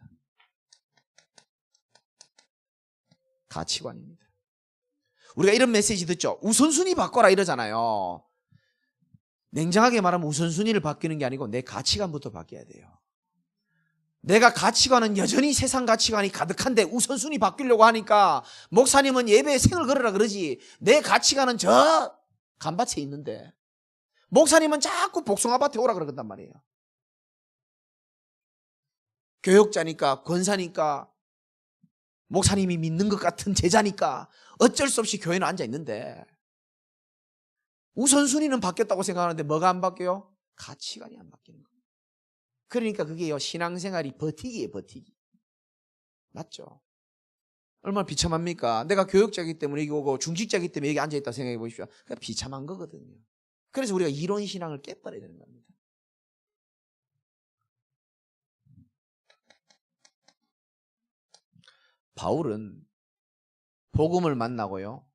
S1: 가치관입니다. 우리가 이런 메시지 듣죠. 우선순위 바꿔라 이러잖아요. 냉정하게 말하면 우선순위를 바뀌는 게 아니고 내 가치관부터 바뀌어야 돼요. 내가 가치관은 여전히 세상 가치관이 가득한데 우선순위 바뀌려고 하니까 목사님은 예배에 생을 걸으라 그러지, 내 가치관은 저 간밭에 있는데 목사님은 자꾸 복숭아밭에 오라 그러단 말이에요. 교역자니까, 권사니까, 목사님이 믿는 것 같은 제자니까 어쩔 수 없이 교회는 앉아 있는데 우선순위는 바뀌었다고 생각하는데 뭐가 안 바뀌어요? 가치관이 안 바뀌는 거예요. 그러니까 그게요, 신앙생활이 버티기예요, 버티기. 맞죠? 얼마나 비참합니까? 내가 교역자이기 때문에 여기 오고 중직자이기 때문에 여기 앉아있다 생각해 보십시오. 그러니까 비참한 거거든요. 그래서 우리가 이론 신앙을 깨버려야 되는 겁니다. 바울은 복음을 만나고요,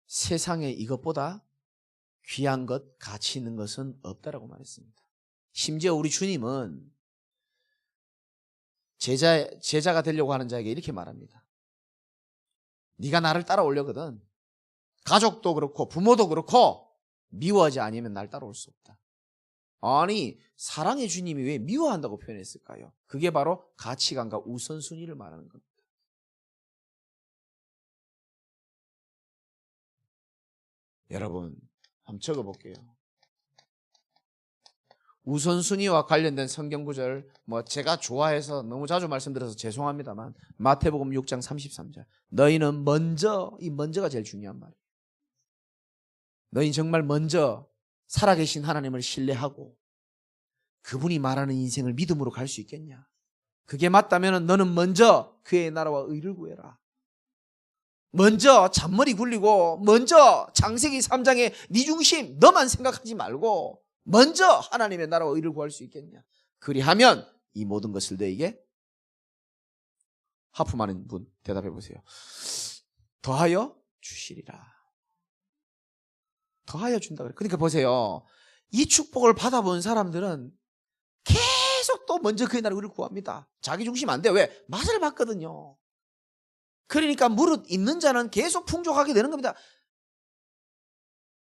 S1: 세상에 이것보다 귀한 것, 가치 있는 것은 없다라고 말했습니다. 심지어 우리 주님은 제자가 되려고 하는 자에게 이렇게 말합니다. 네가 나를 따라오려거든 가족도 그렇고 부모도 그렇고 미워하지 않으면 날 따라올 수 없다. 아니, 사랑의 주님이 왜 미워한다고 표현했을까요? 그게 바로 가치관과 우선순위를 말하는 겁니다. 여러분, 한번 적어볼게요. 우선순위와 관련된 성경구절, 제가 좋아해서 너무 자주 말씀드려서 죄송합니다만, 마태복음 6장 33절. 너희는 먼저, 이 먼저가 제일 중요한 말이에요. 너희 정말 먼저 살아계신 하나님을 신뢰하고 그분이 말하는 인생을 믿음으로 갈 수 있겠냐? 그게 맞다면 너는 먼저 그의 나라와 의를 구해라. 먼저 잔머리 굴리고 먼저 창세기 3장의 네 중심 너만 생각하지 말고 먼저 하나님의 나라와 의를 구할 수 있겠냐? 그리하면 이 모든 것을 너에게, 하품하는 분 대답해 보세요. 더하여 주시리라. 더하여 준다 그래. 그러니까 보세요. 이 축복을 받아본 사람들은 계속 또 먼저 그의 나라를 구합니다. 자기 중심 안 돼요. 왜? 맛을 봤거든요. 그러니까 무릇 있는 자는 계속 풍족하게 되는 겁니다.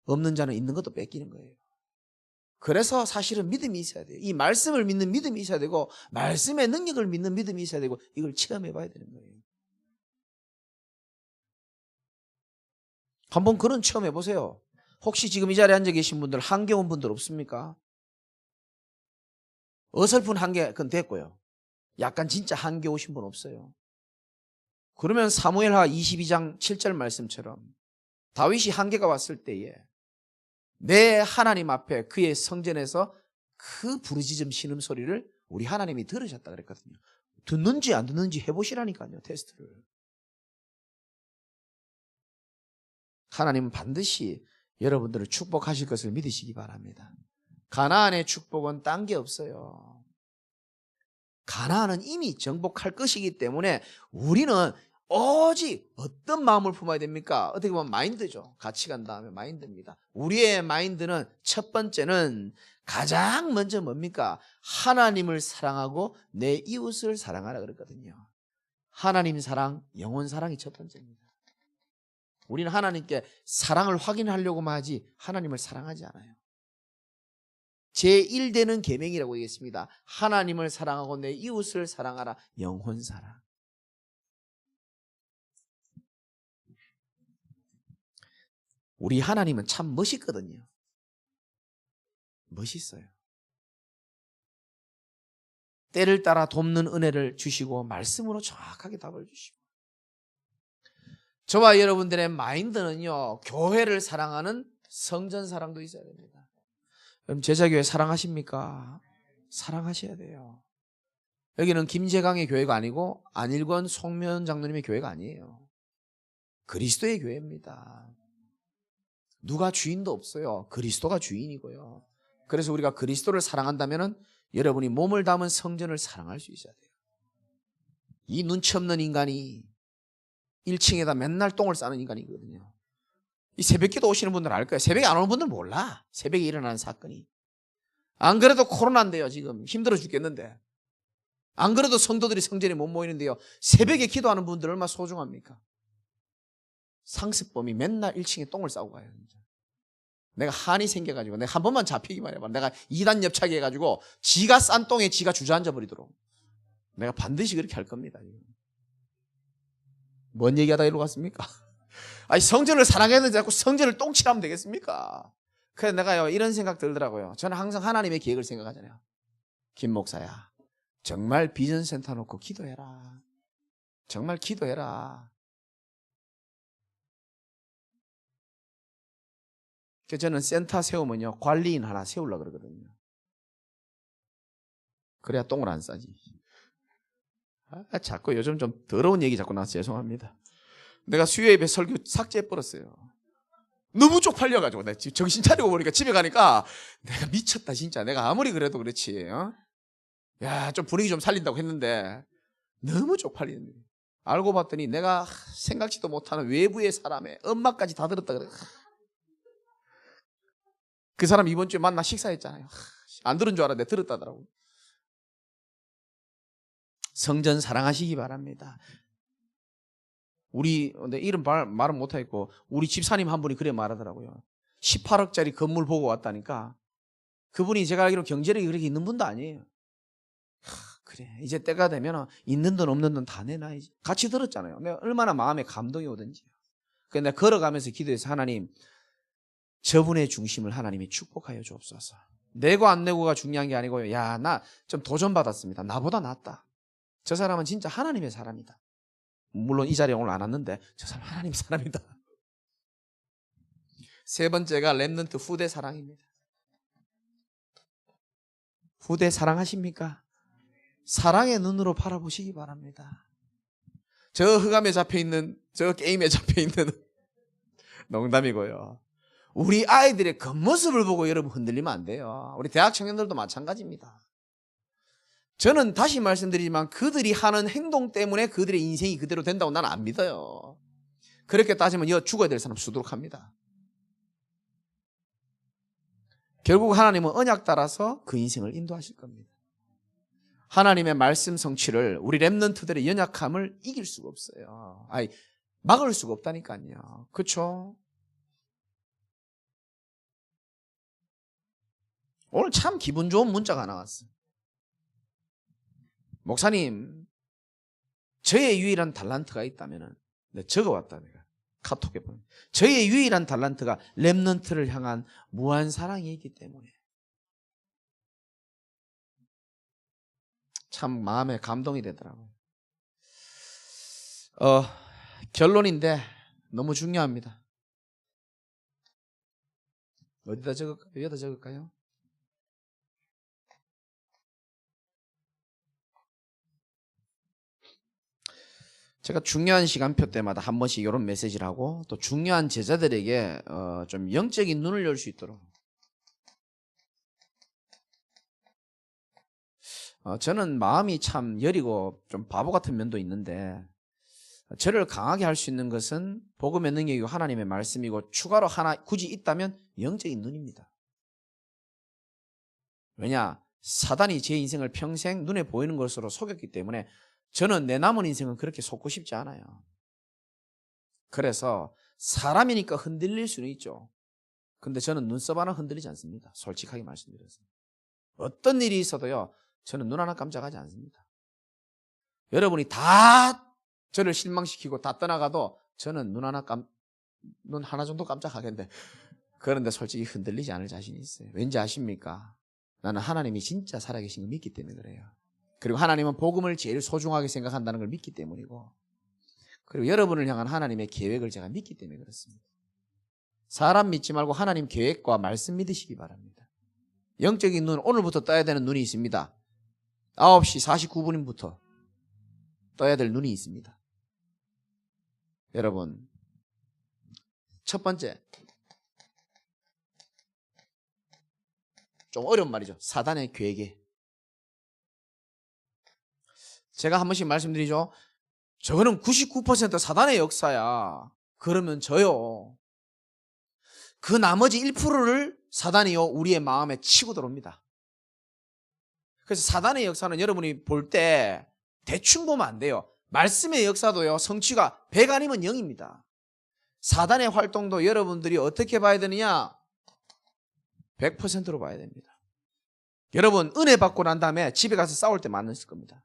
S1: 없는 자는 있는 것도 뺏기는 거예요. 그래서 사실은 믿음이 있어야 돼요. 이 말씀을 믿는 믿음이 있어야 되고 말씀의 능력을 믿는 믿음이 있어야 되고 이걸 체험해 봐야 되는 거예요. 한번 그런 체험해 보세요. 혹시 지금 이 자리에 앉아 계신 분들 한계 온 분들 없습니까? 어설픈 한계 그건 됐고요. 약간 진짜 한계 오신 분 없어요? 그러면 사무엘하 22장 7절 말씀처럼 다윗이 한계가 왔을 때에 내 하나님 앞에 그의 성전에서 그 부르짖음 신음소리를 우리 하나님이 들으셨다 그랬거든요. 듣는지 안 듣는지 해보시라니까요. 테스트를. 하나님은 반드시 여러분들을 축복하실 것을 믿으시기 바랍니다. 가나안의 축복은 딴 게 없어요. 가나안은 이미 정복할 것이기 때문에 우리는 오직 어떤 마음을 품어야 됩니까? 어떻게 보면 마인드죠. 가치관 다음에 마인드입니다. 우리의 마인드는 첫 번째는 가장 먼저 뭡니까? 하나님을 사랑하고 내 이웃을 사랑하라 그랬거든요. 하나님 사랑, 영혼 사랑이 첫 번째입니다. 우리는 하나님께 사랑을 확인하려고만 하지 하나님을 사랑하지 않아요. 제1되는 계명이라고 얘기했습니다. 하나님을 사랑하고 내 이웃을 사랑하라. 영혼 사랑. 우리 하나님은 참 멋있거든요. 멋있어요. 때를 따라 돕는 은혜를 주시고 말씀으로 정확하게 답을 주시고, 저와 여러분들의 마인드는요, 교회를 사랑하는 성전 사랑도 있어야 됩니다. 그럼 제자교회 사랑하십니까? 사랑하셔야 돼요. 여기는 김재강의 교회가 아니고 안일권 송면 장로님의 교회가 아니에요. 그리스도의 교회입니다. 누가 주인도 없어요. 그리스도가 주인이고요. 그래서 우리가 그리스도를 사랑한다면 여러분이 몸을 담은 성전을 사랑할 수 있어야 돼요. 이 눈치 없는 인간이 1층에다 맨날 똥을 싸는 인간이거든요. 이 새벽기도 오시는 분들 알 거예요. 새벽에 안 오는 분들 몰라. 새벽에 일어나는 사건이. 안 그래도 코로나인데요. 지금 힘들어 죽겠는데. 안 그래도 성도들이 성전에 못 모이는데요. 새벽에 기도하는 분들 얼마나 소중합니까? 상습범이 맨날 1층에 똥을 싸고 가요. 진짜. 내가 한이 생겨가지고 내가 한 번만 잡히기만 해봐. 내가 2단 옆차기 해가지고 지가 싼 똥에 지가 주저앉아 버리도록 내가 반드시 그렇게 할 겁니다. 뭔 얘기하다 이리로 갔습니까? 아니, 성전을 사랑해야 되는데 자꾸 성전을 똥칠하면 되겠습니까? 그래서 내가요 이런 생각 들더라고요. 저는 항상 하나님의 계획을 생각하잖아요. 김 목사야, 정말 비전센터 놓고 기도해라. 정말 기도해라. 그래서 저는 센터 세우면요 관리인 하나 세우려고 그러거든요. 그래야 똥을 안 싸지. 자꾸 요즘 좀 더러운 얘기 자꾸 나와서 죄송합니다. 내가 수요예배 설교 삭제해버렸어요. 너무 쪽팔려가지고 내가 정신 차리고 보니까 집에 가니까 내가 미쳤다 진짜. 내가 아무리 그래도 그렇지 야, 좀 분위기 좀 살린다고 했는데 너무 쪽팔리는 거예요. 알고 봤더니 내가 생각지도 못하는 외부의 사람의 엄마까지 다 들었다 그래. 그 사람 이번 주에 만나 식사했잖아요. 안 들은 줄 알았는데 들었다더라고. 성전 사랑하시기 바랍니다. 우리 이름 말은 못하겠고 우리 집사님 한 분이 그래 말하더라고요. 18억짜리 건물 보고 왔다니까 그분이 제가 알기로 경제력이 그렇게 있는 분도 아니에요. 그래 이제 때가 되면 있는 돈 없는 돈 다 내놔야지. 같이 들었잖아요. 내가 얼마나 마음에 감동이 오든지요. 그래서 내가 걸어가면서 기도해서 하나님 저분의 중심을 하나님이 축복하여 주옵소서. 내고 안 내고가 중요한 게 아니고요. 야, 나 좀 도전받았습니다. 나보다 낫다. 저 사람은 진짜 하나님의 사람이다. 물론 이 자리에 오늘 안 왔는데 저 사람 하나님의 사람이다. 세 번째가 렘넌트 후대 사랑입니다. 후대 사랑하십니까? 사랑의 눈으로 바라보시기 바랍니다. 저 흑암에 잡혀있는 저 게임에 잡혀있는 농담이고요. 우리 아이들의 겉모습을 보고 여러분 흔들리면 안 돼요. 우리 대학 청년들도 마찬가지입니다. 저는 다시 말씀드리지만 그들이 하는 행동 때문에 그들의 인생이 그대로 된다고 나는 안 믿어요. 그렇게 따지면 죽어야 될 사람 수두룩합니다. 결국 하나님은 언약 따라서 그 인생을 인도하실 겁니다. 하나님의 말씀 성취를 우리 렘넌트들의 연약함을 이길 수가 없어요. 아니 막을 수가 없다니까요. 그렇죠? 오늘 참 기분 좋은 문자가 나왔어요. 목사님, 저의 유일한 달란트가 있다면 적어왔다 내가 카톡에 보면 저의 유일한 달란트가 렘넌트를 향한 무한 사랑이 있기 때문에 참 마음에 감동이 되더라고요. 결론인데 너무 중요합니다. 어디다 적을까요? 여기다 적을까요? 제가 중요한 시간표 때마다 한 번씩 이런 메시지를 하고 또 중요한 제자들에게 좀 영적인 눈을 열 수 있도록 저는 마음이 참 여리고 좀 바보 같은 면도 있는데 저를 강하게 할 수 있는 것은 복음의 능력이고 하나님의 말씀이고 추가로 하나 굳이 있다면 영적인 눈입니다. 왜냐? 사단이 제 인생을 평생 눈에 보이는 것으로 속였기 때문에 저는 내 남은 인생은 그렇게 속고 싶지 않아요. 그래서 사람이니까 흔들릴 수는 있죠. 근데 저는 눈썹 하나 흔들리지 않습니다. 솔직하게 말씀드려서. 어떤 일이 있어도요. 저는 눈 하나 깜짝하지 않습니다. 여러분이 다 저를 실망시키고 다 떠나가도 저는 눈 하나 정도 깜짝하겠는데 그런데 솔직히 흔들리지 않을 자신이 있어요. 왠지 아십니까? 나는 하나님이 진짜 살아계신 걸 믿기 때문에 그래요. 그리고 하나님은 복음을 제일 소중하게 생각한다는 걸 믿기 때문이고 그리고 여러분을 향한 하나님의 계획을 제가 믿기 때문에 그렇습니다. 사람 믿지 말고 하나님 계획과 말씀 믿으시기 바랍니다. 영적인 눈 오늘부터 떠야 되는 눈이 있습니다. 9시 49분부터 떠야 될 눈이 있습니다. 여러분 첫 번째 좀 어려운 말이죠. 사단의 계획에 제가 한 번씩 말씀드리죠. 저거는 99% 사단의 역사야. 그러면 저요. 그 나머지 1%를 사단이요 우리의 마음에 치고 들어옵니다. 그래서 사단의 역사는 여러분이 볼 때 대충 보면 안 돼요. 말씀의 역사도요 성취가 100 아니면 0입니다. 사단의 활동도 여러분들이 어떻게 봐야 되느냐? 100%로 봐야 됩니다. 여러분 은혜 받고 난 다음에 집에 가서 싸울 때 많으실 겁니다.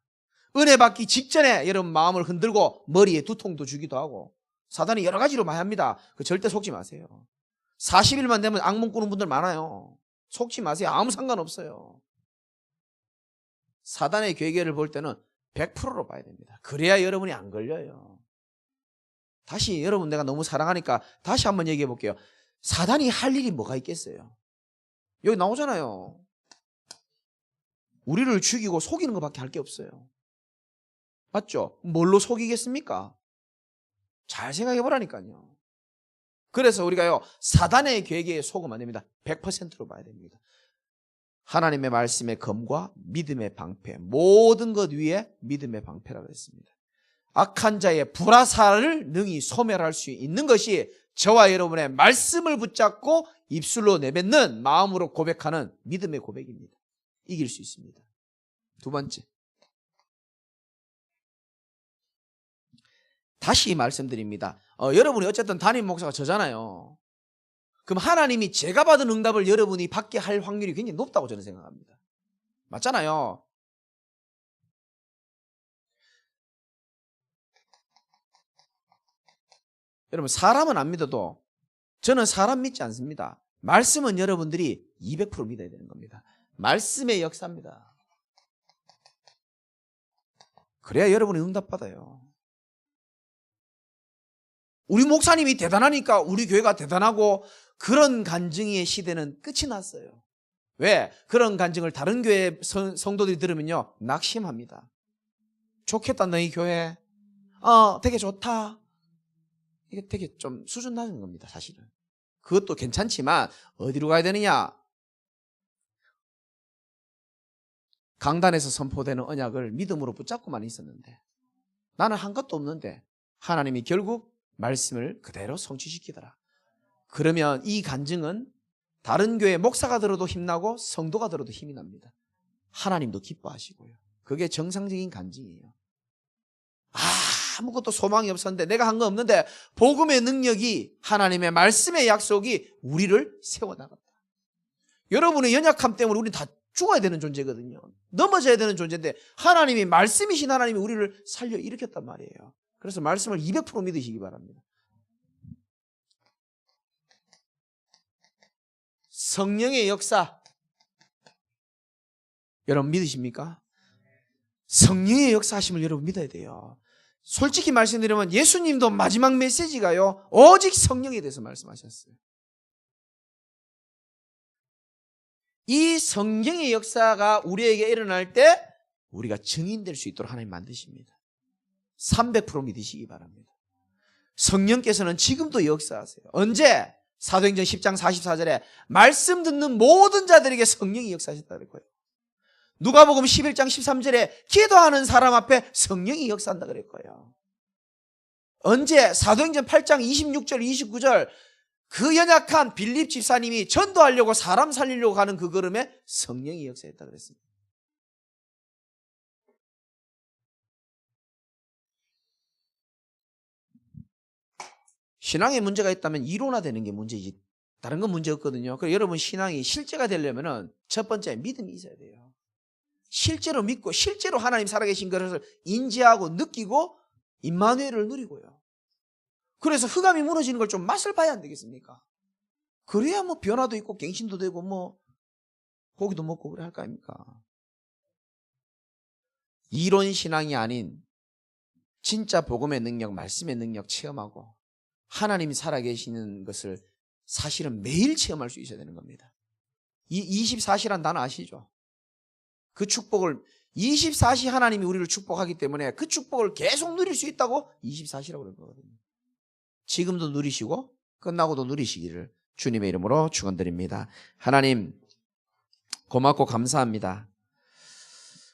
S1: 은혜 받기 직전에 여러분 마음을 흔들고 머리에 두통도 주기도 하고 사단이 여러 가지로 많이 합니다. 그 절대 속지 마세요. 40일만 되면 악몽 꾸는 분들 많아요. 속지 마세요. 아무 상관없어요. 사단의 괴계를 볼 때는 100%로 봐야 됩니다. 그래야 여러분이 안 걸려요. 다시 여러분 내가 너무 사랑하니까 다시 한번 얘기해 볼게요. 사단이 할 일이 뭐가 있겠어요? 여기 나오잖아요. 우리를 죽이고 속이는 것밖에 할 게 없어요. 맞죠? 뭘로 속이겠습니까? 잘 생각해 보라니까요. 그래서 우리가요 사단의 계획에 속으면 안 됩니다. 100%로 봐야 됩니다. 하나님의 말씀의 검과 믿음의 방패, 모든 것 위에 믿음의 방패라고 했습니다. 악한 자의 불화살을 능히 소멸할 수 있는 것이 저와 여러분의 말씀을 붙잡고 입술로 내뱉는 마음으로 고백하는 믿음의 고백입니다. 이길 수 있습니다. 두 번째, 다시 말씀드립니다. 여러분이 어쨌든 담임 목사가 저잖아요. 그럼 하나님이 제가 받은 응답을 여러분이 받게 할 확률이 굉장히 높다고 저는 생각합니다. 맞잖아요. 여러분, 사람은 안 믿어도 저는 사람 믿지 않습니다. 말씀은 여러분들이 200% 믿어야 되는 겁니다. 말씀의 역사입니다. 그래야 여러분이 응답받아요. 우리 목사님이 대단하니까 우리 교회가 대단하고, 그런 간증의 시대는 끝이 났어요. 왜? 그런 간증을 다른 교회 성도들이 들으면요, 낙심합니다. 좋겠다 너희 교회. 되게 좋다. 이게 되게 좀 수준 낮은 겁니다, 사실은. 그것도 괜찮지만 어디로 가야 되느냐? 강단에서 선포되는 언약을 믿음으로 붙잡고만 있었는데, 나는 한 것도 없는데 하나님이 결국 말씀을 그대로 성취시키더라. 그러면 이 간증은 다른 교회 목사가 들어도 힘나고 성도가 들어도 힘이 납니다. 하나님도 기뻐하시고요. 그게 정상적인 간증이에요. 아무것도 소망이 없었는데, 내가 한 거 없는데 복음의 능력이, 하나님의 말씀의 약속이 우리를 세워나갔다. 여러분의 연약함 때문에 우리는 다 죽어야 되는 존재거든요. 넘어져야 되는 존재인데 하나님이, 말씀이신 하나님이 우리를 살려 일으켰단 말이에요. 그래서 말씀을 200% 믿으시기 바랍니다. 성령의 역사, 여러분 믿으십니까? 성령의 역사하심을 여러분 믿어야 돼요. 솔직히 말씀드리면 예수님도 마지막 메시지가요, 오직 성령에 대해서 말씀하셨어요. 이 성령의 역사가 우리에게 일어날 때 우리가 증인될 수 있도록 하나님 만드십니다. 300% 믿으시기 바랍니다. 성령께서는 지금도 역사하세요. 언제? 사도행전 10장 44절에 말씀 듣는 모든 자들에게 성령이 역사하셨다 그랬고요. 누가복음 11장 13절에 기도하는 사람 앞에 성령이 역사한다 그랬고요. 언제? 사도행전 8장 26절 29절, 그 연약한 빌립 집사님이 전도하려고 사람 살리려고 하는 그 걸음에 성령이 역사했다 그랬습니다. 신앙에 문제가 있다면 이론화되는 게 문제이지 다른 건 문제 없거든요. 그래서 여러분 신앙이 실제가 되려면 첫 번째 믿음이 있어야 돼요. 실제로 믿고 실제로 하나님 살아계신 것을 인지하고 느끼고 임마누엘을 누리고요. 그래서 흑암이 무너지는 걸 좀 맛을 봐야 안 되겠습니까? 그래야 뭐 변화도 있고 갱신도 되고 뭐 고기도 먹고 그래 할 거 아닙니까? 이론 신앙이 아닌 진짜 복음의 능력, 말씀의 능력 체험하고 하나님이 살아계시는 것을 사실은 매일 체험할 수 있어야 되는 겁니다. 이 24시란 단어 아시죠? 그 축복을 24시 하나님이 우리를 축복하기 때문에 그 축복을 계속 누릴 수 있다고 24시라고 그런 거거든요. 지금도 누리시고 끝나고도 누리시기를 주님의 이름으로 축원드립니다. 하나님 고맙고 감사합니다.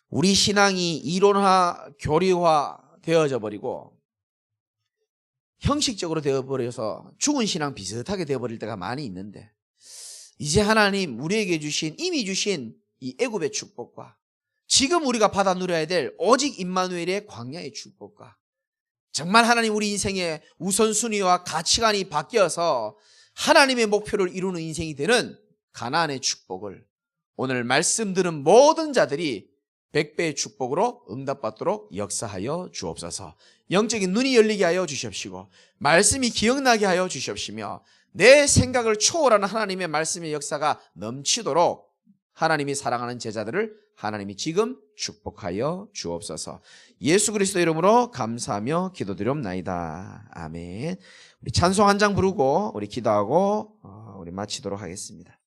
S1: 우리 신앙이 이론화, 교리화 되어져 버리고 형식적으로 되어버려서 죽은 신앙 비슷하게 되어버릴 때가 많이 있는데, 이제 하나님 우리에게 주신, 이미 주신 이 애굽의 축복과 지금 우리가 받아 누려야 될 오직 임마누엘의 광야의 축복과 정말 하나님 우리 인생의 우선순위와 가치관이 바뀌어서 하나님의 목표를 이루는 인생이 되는 가나안의 축복을 오늘 말씀 들은 모든 자들이 100배의 축복으로 응답받도록 역사하여 주옵소서. 영적인 눈이 열리게 하여 주시옵시고 말씀이 기억나게 하여 주시옵시며 내 생각을 초월하는 하나님의 말씀의 역사가 넘치도록 하나님이 사랑하는 제자들을 하나님이 지금 축복하여 주옵소서. 예수 그리스도 이름으로 감사하며 기도드리옵나이다. 아멘. 우리 찬송 한 장 부르고 우리 기도하고 우리 마치도록 하겠습니다.